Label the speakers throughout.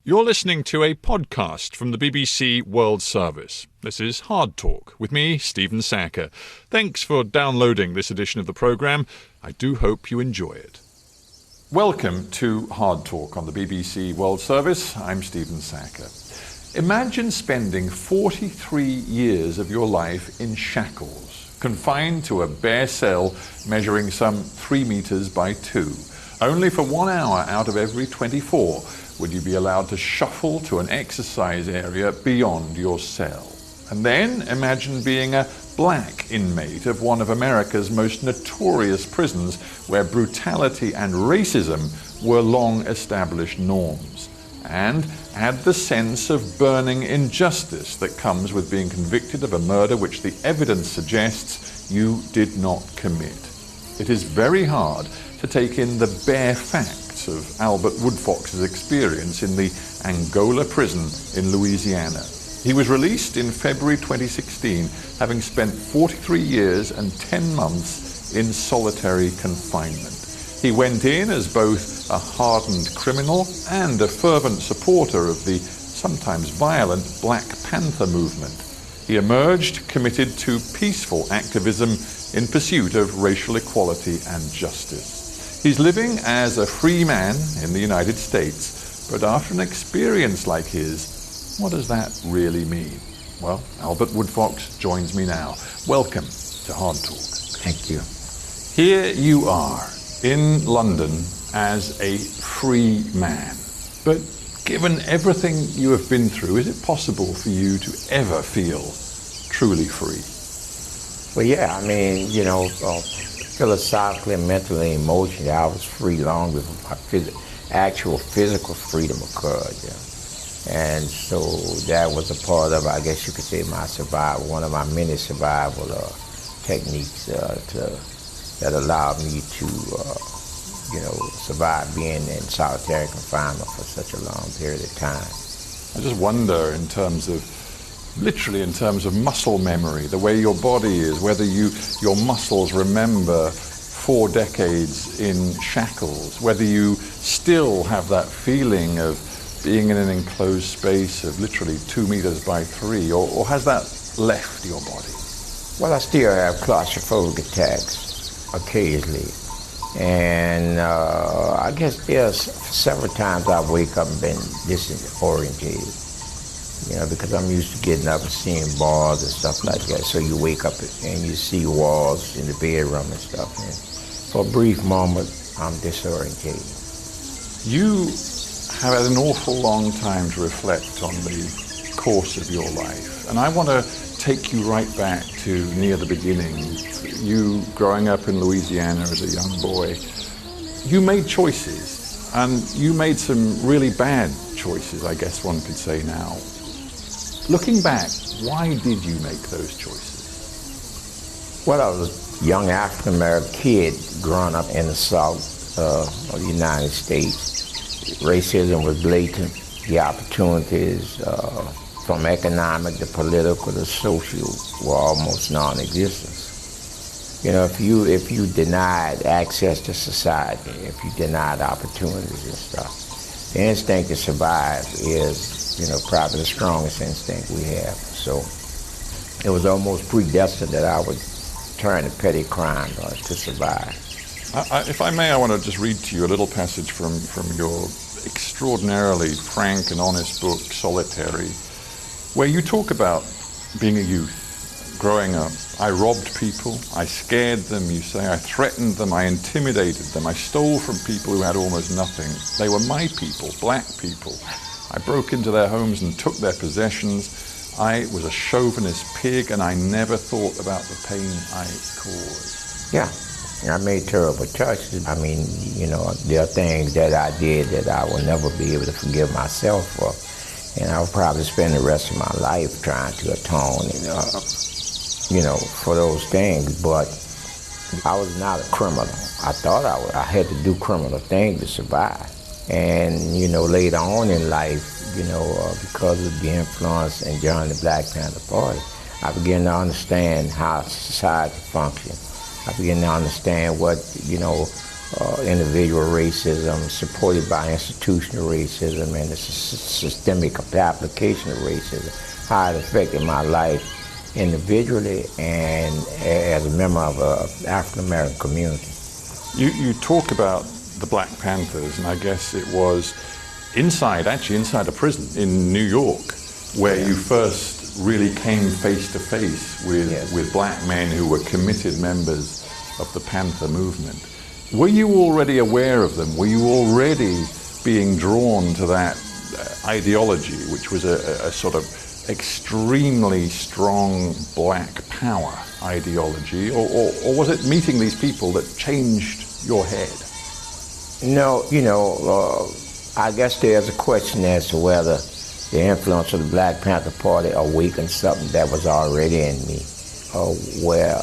Speaker 1: You're listening to a podcast from the BBC World Service. This is Hard Talk with me, Stephen Sackur. Thanks for downloading this edition of the programme. I do hope you enjoy it. Welcome to Hard Talk on the BBC World Service. I'm Stephen Sackur. Imagine spending 43 years of your life in shackles, confined to a bare cell measuring some 3 meters by 2. Only for 1 hour out of every 24 would you be allowed to shuffle to an exercise area beyond your cell. And then imagine being a black inmate of one of America's most notorious prisons, where brutality and racism were long established norms. And add the sense of burning injustice that comes with being convicted of a murder which the evidence suggests you did not commit. It is very hard to take in the bare facts of Albert Woodfox's experience in the Angola prison in Louisiana. He was released in February 2016, having spent 43 years and 10 months in solitary confinement. He went in as both a hardened criminal and a fervent supporter of the sometimes violent Black Panther movement. He emerged committed to peaceful activism in pursuit of racial equality and justice. He's living as a free man in the United States, but after an experience like his, what does that really mean? Well, Albert Woodfox joins me now. Welcome to Hard Talk.
Speaker 2: Thank you.
Speaker 1: Here you are in London as a free man, but given everything you have been through, is it possible for you to ever feel truly free?
Speaker 2: Well, yeah, I mean, philosophically, mentally, emotionally, I was free long before my actual physical freedom occurred. Yeah. And so that was a part of, I guess you could say, my survival, one of my many survival techniques that allowed me to, survive being in solitary confinement for such a long period of time.
Speaker 1: I just wonder literally in terms of muscle memory, the way your body is, whether your muscles remember 4 decades in shackles, whether you still have that feeling of being in an enclosed space of literally 2 meters by 3, or has that left your body?
Speaker 2: Well, I still have claustrophobic attacks occasionally. And I guess there's several times I wake up and been disorientated. Because I'm used to getting up and seeing bars and stuff like that. So you wake up and you see walls in the bedroom and stuff. And for a brief moment, I'm disorientated.
Speaker 1: You have had an awful long time to reflect on the course of your life. And I want to take you right back to near the beginning. You growing up in Louisiana as a young boy, you made choices. And you made some really bad choices, I guess one could say now. Looking back, why did you make those choices?
Speaker 2: Well, I was a young African-American kid growing up in the South of the United States. Racism was blatant. The opportunities from economic to political to social were almost non-existent. If you denied access to society, if you denied opportunities and stuff, the instinct to survive is probably the strongest instinct we have. So it was almost predestined that I would turn to petty crime to survive.
Speaker 1: If I may, I want to just read to you a little passage from your extraordinarily frank and honest book, Solitary, where you talk about being a youth, growing up. I robbed people, I scared them, you say, I threatened them, I intimidated them, I stole from people who had almost nothing. They were my people, black people. I broke into their homes and took their possessions. I was a chauvinist pig, and I never thought about the pain I caused.
Speaker 2: Yeah, I made terrible choices. I mean, there are things that I did that I will never be able to forgive myself for. And I'll probably spend the rest of my life trying to atone, for those things. But I was not a criminal. I thought I had to do criminal things to survive. And, later on in life, because of the influence and joining the Black Panther Party, I began to understand how society functions. I began to understand what, individual racism supported by institutional racism and the systemic application of racism, how it affected my life individually and as a member of an African-American community.
Speaker 1: You talk about the Black Panthers, and I guess it was inside a prison in New York where you first really came face to face with black men who were committed members of the Panther movement. Were you already aware of them? Were you already being drawn to that ideology, which was a sort of extremely strong black power ideology, or was it meeting these people that changed your head?
Speaker 2: No, I guess there's a question as to whether the influence of the Black Panther Party awakened something that was already in me, where,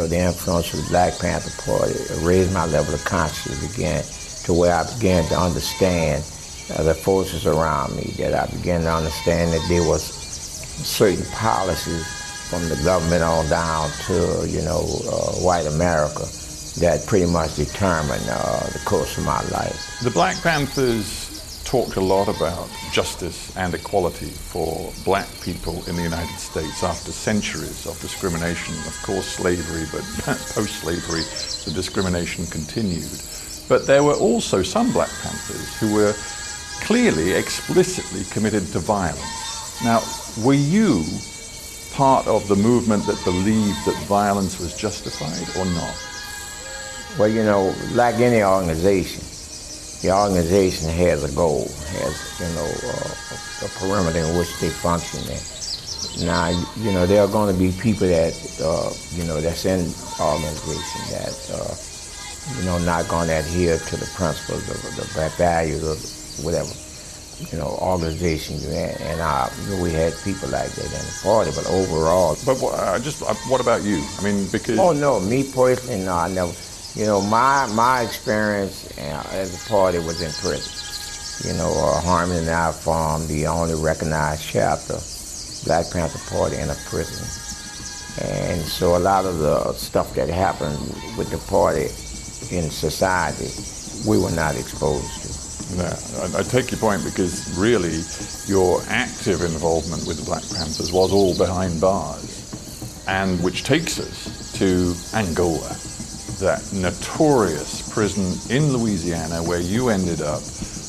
Speaker 2: the influence of the Black Panther Party raised my level of consciousness again to where I began to understand the forces around me, that I began to understand that there was certain policies from the government on down to, white America that pretty much determined the course of my life.
Speaker 1: The Black Panthers talked a lot about justice and equality for black people in the United States after centuries of discrimination. Of course, slavery, but post-slavery, the discrimination continued. But there were also some Black Panthers who were clearly, explicitly committed to violence. Now, were you part of the movement that believed that violence was justified or not?
Speaker 2: Well, like any organization, the organization has a goal, has, a perimeter in which they function in. Now, there are going to be people that, that's in the organization that, not going to adhere to the principles of the values of whatever, organization you're in. And we had people like that in the party, but overall.
Speaker 1: But what about you? I mean, because.
Speaker 2: Oh, no, me personally, no, I never. My experience as a party was in prison. Harmony and I formed the only recognized chapter, Black Panther Party, in a prison. And so a lot of the stuff that happened with the party in society, we were not exposed to.
Speaker 1: Yeah, I take your point, because really your active involvement with the Black Panthers was all behind bars, and which takes us to Angola, that notorious prison in Louisiana where you ended up.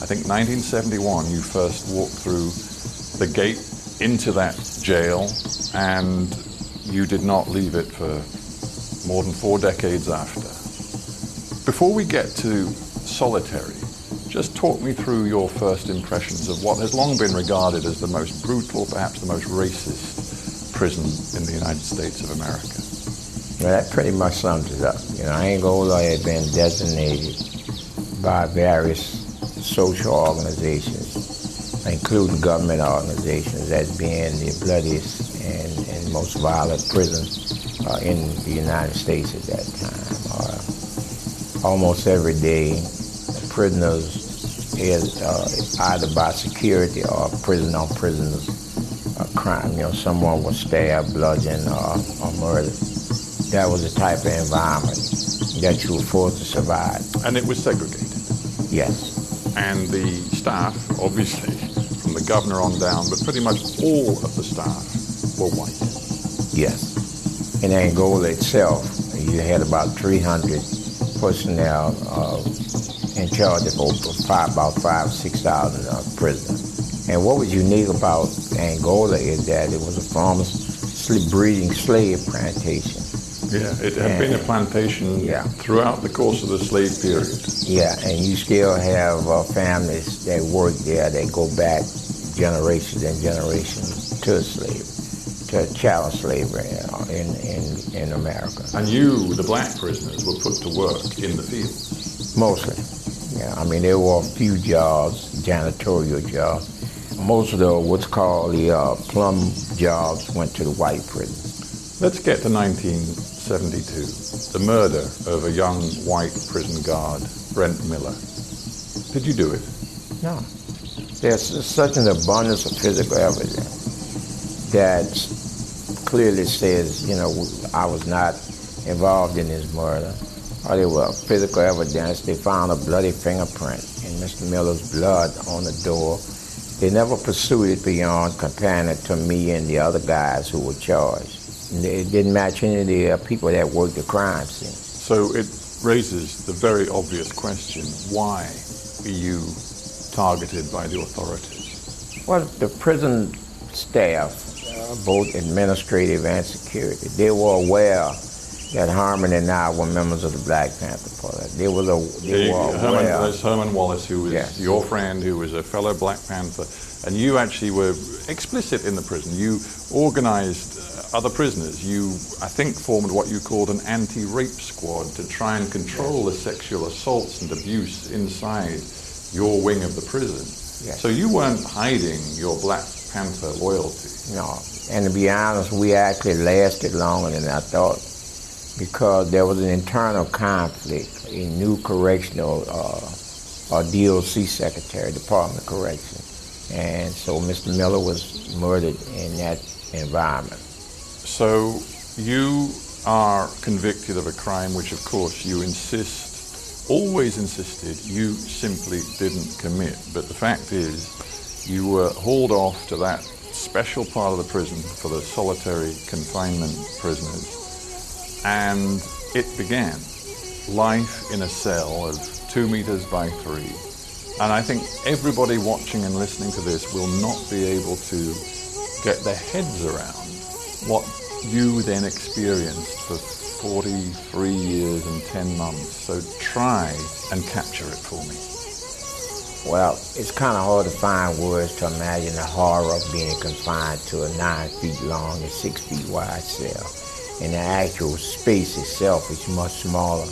Speaker 1: I think 1971 you first walked through the gate into that jail, and you did not leave it for more than 4 decades after. Before we get to solitary, just talk me through your first impressions of what has long been regarded as the most brutal, perhaps the most racist prison in the United States of America.
Speaker 2: Well, that pretty much sums it up. Angola had been designated by various social organizations, including government organizations, as being the bloodiest and most violent prison in the United States at that time. Almost every day, prisoners, either by security or prison-on-prisoner crime, someone was stabbed, bludgeoned, or murdered. That was the type of environment that you were forced to survive.
Speaker 1: And it was segregated?
Speaker 2: Yes.
Speaker 1: And the staff, obviously, from the governor on down, but pretty much all of the staff were white?
Speaker 2: Yes. In Angola itself, you had about 300 personnel in charge of about 6,000 prisoners. And what was unique about Angola is that it was a former breeding slave plantation.
Speaker 1: Yeah, it had been a plantation throughout the course of the slave period.
Speaker 2: Yeah, and you still have families that work there that go back generations and generations to chattel slavery in America.
Speaker 1: And you, the black prisoners, were put to work in the fields?
Speaker 2: Mostly. Yeah, there were a few jobs, janitorial jobs. Most of the what's called the plum jobs went to the white prisons.
Speaker 1: Let's get to 1972, the murder of a young white prison guard, Brent Miller. Did you do it?
Speaker 2: No. There's such an abundance of physical evidence that clearly says, I was not involved in his murder. There was physical evidence. They found a bloody fingerprint in Mr. Miller's blood on the door. They never pursued it beyond comparing it to me and the other guys who were charged. It didn't match any of the people that worked the crime scene.
Speaker 1: So it raises the very obvious question, why were you targeted by the authorities?
Speaker 2: Well, the prison staff, both administrative and security, they were aware that Harmon and I were members of the Black Panther Party. They were aware.
Speaker 1: There's Herman Wallace, who was your friend, who was a fellow Black Panther, and you actually were explicit in the prison. You organized other prisoners. You, I think, formed what you called an anti-rape squad to try and control the sexual assaults and abuse inside your wing of the prison.
Speaker 2: Yes.
Speaker 1: So you weren't hiding your Black Panther loyalty.
Speaker 2: No, and to be honest, we actually lasted longer than I thought, because there was an internal conflict. A new correctional or DOC secretary, Department of Correction, and so Mr. Miller was murdered in that environment.
Speaker 1: So you are convicted of a crime which, of course, you always insisted you simply didn't commit. But the fact is, you were hauled off to that special part of the prison for the solitary confinement prisoners, and it began. Life in a cell of 2 meters by 3. And I think everybody watching and listening to this will not be able to get their heads around what you then experienced for 43 years and 10 months. So try and capture it for me.
Speaker 2: Well, it's kind of hard to find words to imagine the horror of being confined to a 9 feet long and 6 feet wide cell. And the actual space itself is much smaller,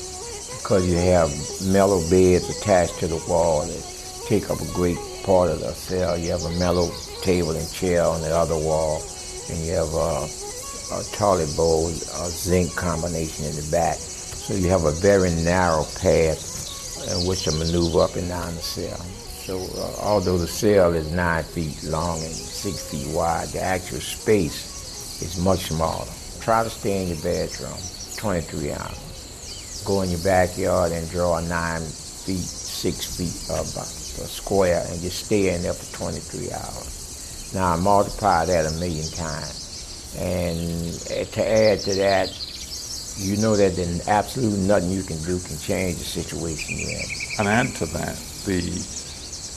Speaker 2: because you have metal beds attached to the wall that take up a great part of the cell. You have a metal table and chair on the other wall, and you have a toilet bowl, a zinc combination in the back. So you have a very narrow path in which to maneuver up and down the cell. So although the cell is 9 feet long and 6 feet wide, the actual space is much smaller. Try to stay in your bedroom 23 hours. Go in your backyard and draw a 9 feet, 6 feet a square, and just stay in there for 23 hours. Now multiply that 1,000,000 times. And to add to that, you know that there's absolutely nothing you can do can change the situation you're in.
Speaker 1: And add to that the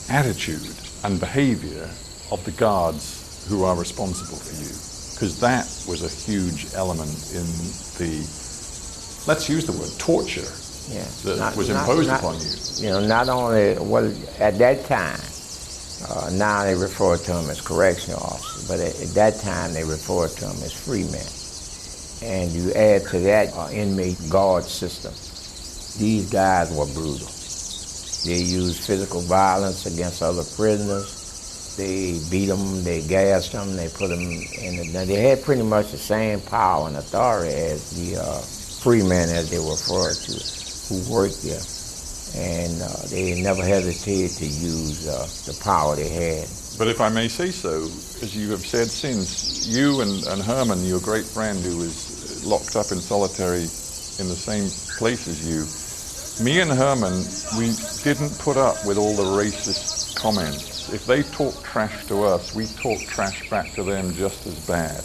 Speaker 1: attitude and behavior of the guards who are responsible for you, because that was a huge element in the, let's use the word, torture that was imposed upon you.
Speaker 2: You know, not only, well, at that time, now they refer to them as correctional officers, but at that time they referred to them as free men. And you add to that inmate guard system. These guys were brutal. They used physical violence against other prisoners. They beat them, they gassed them, they put them in the... They had pretty much the same power and authority as the free men, as they were referred to, who worked there. And they never hesitated to use the power they had.
Speaker 1: But if I may say so, as you have said since, you and Herman, your great friend who was locked up in solitary in the same place as you, me and Herman, we didn't put up with all the racist comments. If they talked trash to us, we talked trash back to them just as bad.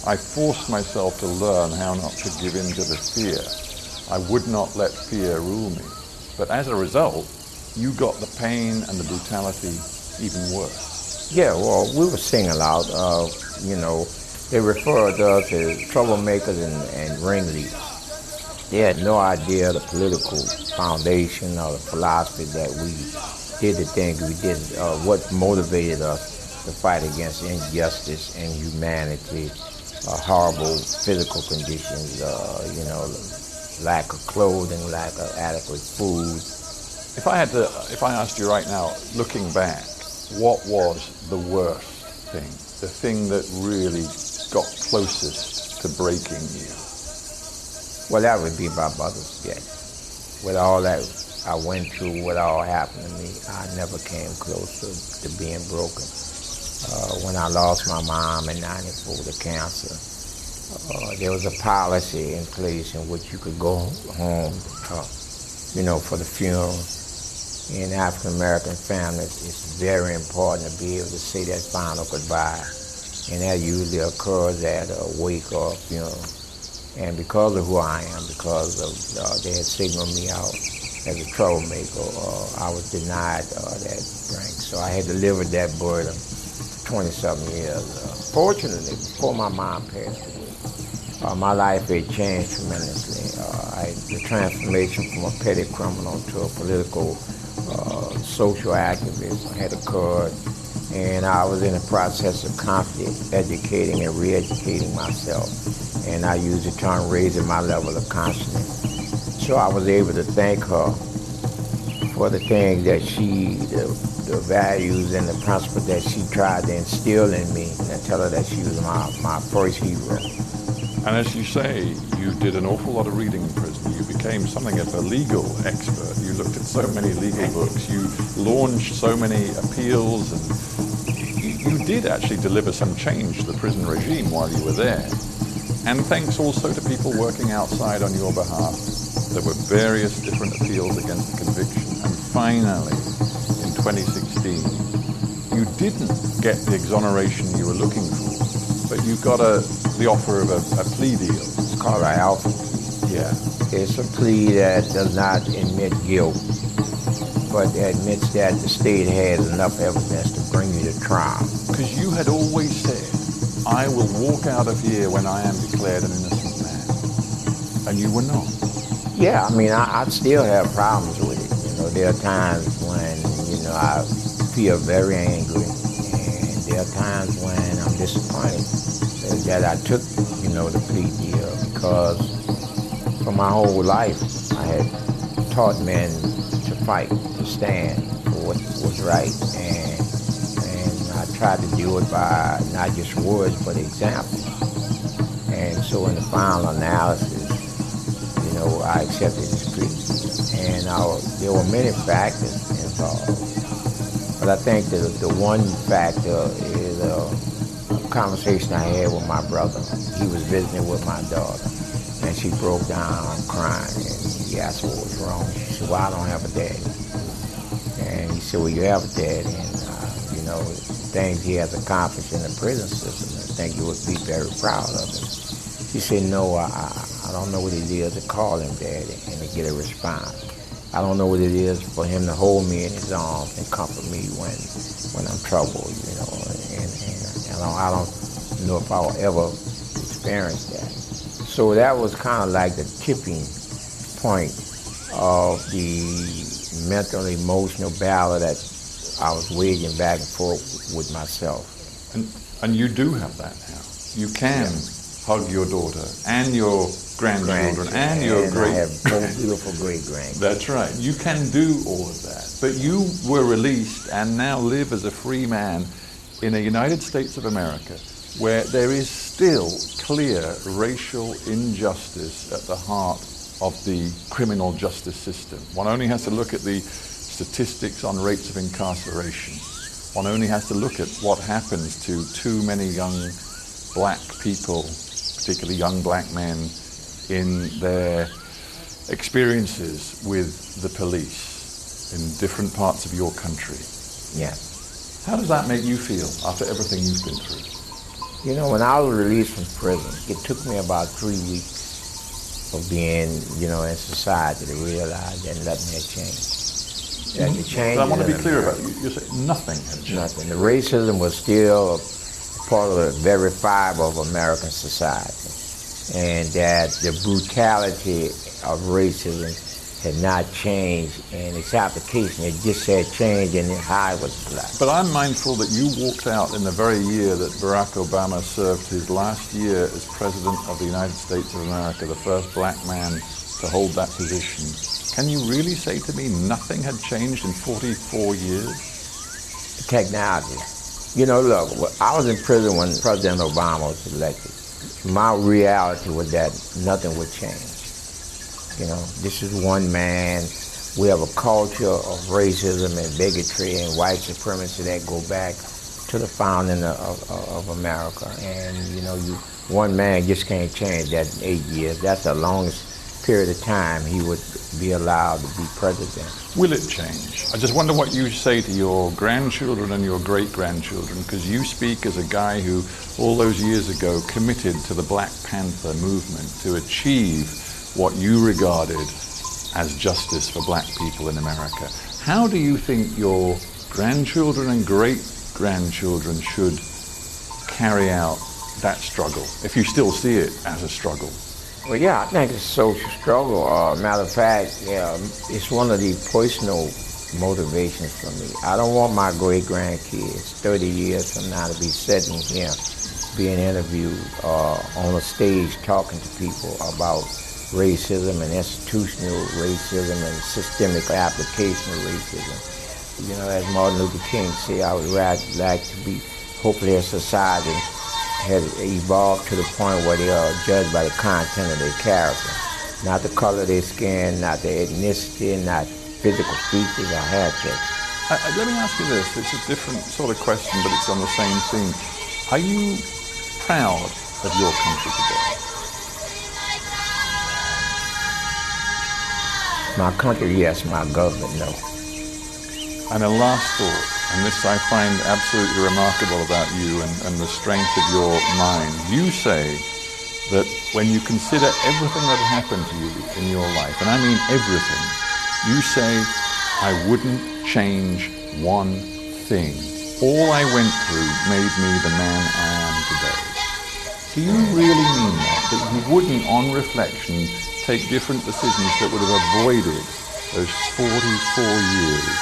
Speaker 1: I forced myself to learn how not to give in to the fear. I would not let fear rule me. But as a result, you got the pain and the brutality even worse.
Speaker 2: Yeah, well, we were singled out. You know, they referred to us as troublemakers and ringleaders. They had no idea the political foundation or the philosophy that we did the things we did, what motivated us to fight against injustice, inhumanity, horrible physical conditions, you know, lack of clothing, lack of adequate food.
Speaker 1: If I asked you right now, looking back, what was the worst thing, the thing that really got closest to breaking you?
Speaker 2: Well, that would be my mother's death. With all that I went through, what all happened to me, I never came close to being broken. When I lost my mom in '94 to cancer, there was a policy in place in which you could go home, for the funeral. In African American families, it's very important to be able to say that final goodbye, and that usually occurs at a wake or a funeral. And because of who I am, because of they had signaled me out as a troublemaker, I was denied that rank. So I had to live with that burden for 20-something years. Fortunately, before my mom passed away, my life had changed tremendously. The transformation from a petty criminal to a political social activist had occurred, and I was in the process of constantly educating and re-educating myself. And I use the term raising my level of consciousness. So I was able to thank her for the things that the values and the principles that she tried to instill in me, and tell her that she was my first hero.
Speaker 1: And as you say, you did an awful lot of reading in prison. You became something of a legal expert. You looked at so many legal books. You launched so many appeals, and you did actually deliver some change to the prison regime while you were there. And thanks also to people working outside on your behalf. There were various different appeals against the conviction. And finally, in 2016, you didn't get the exoneration you were looking for, but you got the offer of a plea deal.
Speaker 2: It's called an alpha plea.
Speaker 1: Yeah.
Speaker 2: It's a plea that does not admit guilt, but admits that the state has enough evidence to bring you to trial.
Speaker 1: Because you had always said, I will walk out of here when I am declared an innocent man. And you were not.
Speaker 2: Yeah, I mean, I still have problems with it. There are times when, I feel very angry, and there are times when I'm disappointed that I took, the plea deal, because for my whole life I had taught men to fight, to stand for what was right, and I tried to do it by not just words but example. And so in the final analysis, I accepted this plea, and there were many factors involved. But I think that the one factor is a conversation I had with my brother. He was visiting with my daughter, and she broke down crying, and he asked what was wrong. She said, well, I don't have a daddy. And he said, well, you have a daddy, and things he has accomplished in the prison system, I think you would be very proud of him. She said, no, I don't know what it is to call him daddy and to get a response. I don't know what it is for him to hold me in his arms and comfort me when I'm troubled, and I don't know if I'll ever experience that. So that was kind of like the tipping point of the mental, emotional battle that I was waging back and forth with myself.
Speaker 1: And you do have that now. You can hug your daughter and your grandchildren and your great...
Speaker 2: I have four beautiful great-grandkids.
Speaker 1: That's right. You can do all of that. But you were released and now live as a free man in the United States of America, where there is still clear racial injustice at the heart of the criminal justice system. One only has to look at the statistics on rates of incarceration. One only has to look at what happens to too many young black people, particularly young black men, in their experiences with the police in different parts of your country.
Speaker 2: Yeah.
Speaker 1: How does that make you feel after everything you've been through?
Speaker 2: When I was released from prison, it took me about 3 weeks of being, in society to realize that nothing had changed. That the change.
Speaker 1: I want to be clear about it. You say nothing had changed.
Speaker 2: Nothing. The racism was still part of the very fiber of American society, and that the brutality of racism had not changed in its application. It just had changed in how it was applied.
Speaker 1: But I'm mindful that you walked out in the very year that Barack Obama served his last year as President of the United States of America, the first black man to hold that position. Can you really say to me nothing had changed in 44 years?
Speaker 2: Technology. Look, I was in prison when President Obama was elected. My reality was that nothing would change. This is one man. We have a culture of racism and bigotry and white supremacy that go back to to the founding of America. And, one man just can't change that in 8 years. That's the longest period of time he would be allowed to be president.
Speaker 1: Will it change? I just wonder what you say to your grandchildren and your great-grandchildren, because you speak as a guy who all those years ago committed to the Black Panther movement to achieve what you regarded as justice for black people in America. How do you think your grandchildren and great-grandchildren should carry out that struggle, if you still see it as a struggle?
Speaker 2: Well, yeah, I think it's a social struggle. Matter of fact, it's one of the personal motivations for me. I don't want my great-grandkids 30 years from now to be sitting here being interviewed on a stage talking to people about racism and institutional racism and systemic application of racism. As Martin Luther King said, I would like to be, hopefully a society has evolved to the point where they are judged by the content of their character, not the color of their skin, not their ethnicity, not physical features or hair texture.
Speaker 1: Let me ask you this. It's a different sort of question, but it's on the same theme. Are you proud of your country today?
Speaker 2: My country, yes. My government, no.
Speaker 1: And a last thought, and this I find absolutely remarkable about you and the strength of your mind. You say that when you consider everything that happened to you in your life, and I mean everything, you say, I wouldn't change one thing. All I went through made me the man I am today. Do you really mean that? That you wouldn't, on reflection, take different decisions that would have avoided those 44 years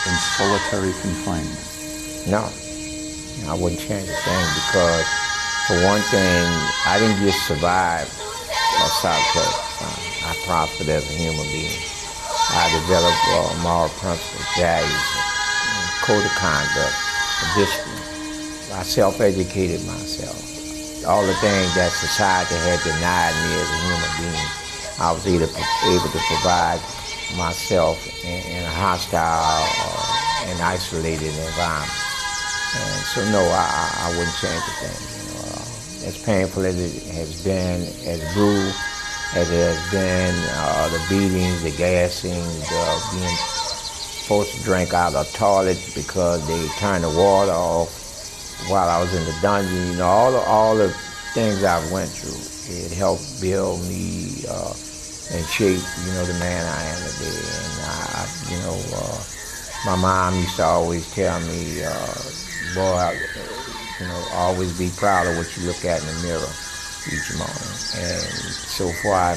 Speaker 1: in solitary confinement?
Speaker 2: No, I wouldn't change a thing, because for one thing, I didn't just survive solitary confinement. I prospered as a human being. I developed moral principles, values, code of conduct, discipline. I self-educated myself. All the things that society had denied me as a human being, I was able to provide myself in a hostile and isolated environment. And so no, I wouldn't change a thing. As painful as it has been, as brutal as it has been, the beatings, the gassing, being forced to drink out of toilets because they turned the water off while I was in the dungeon, all the things I went through, it helped build me and shape, the man I am today. And my mom used to always tell me, boy, always be proud of what you look at in the mirror each morning. And so far, I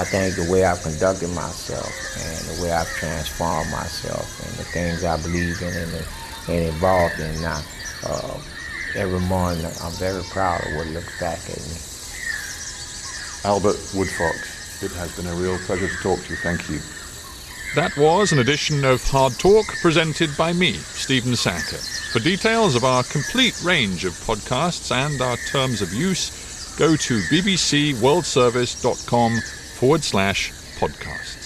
Speaker 2: think the way I've conducted myself and the way I've transformed myself and the things I believe in and involved in now, every morning I'm very proud of what looks back at me.
Speaker 1: Albert Woodfox, it has been a real pleasure to talk to you. Thank you. That was an edition of Hard Talk presented by me, Stephen Sackur. For details of our complete range of podcasts and our terms of use, go to bbcworldservice.com/podcast.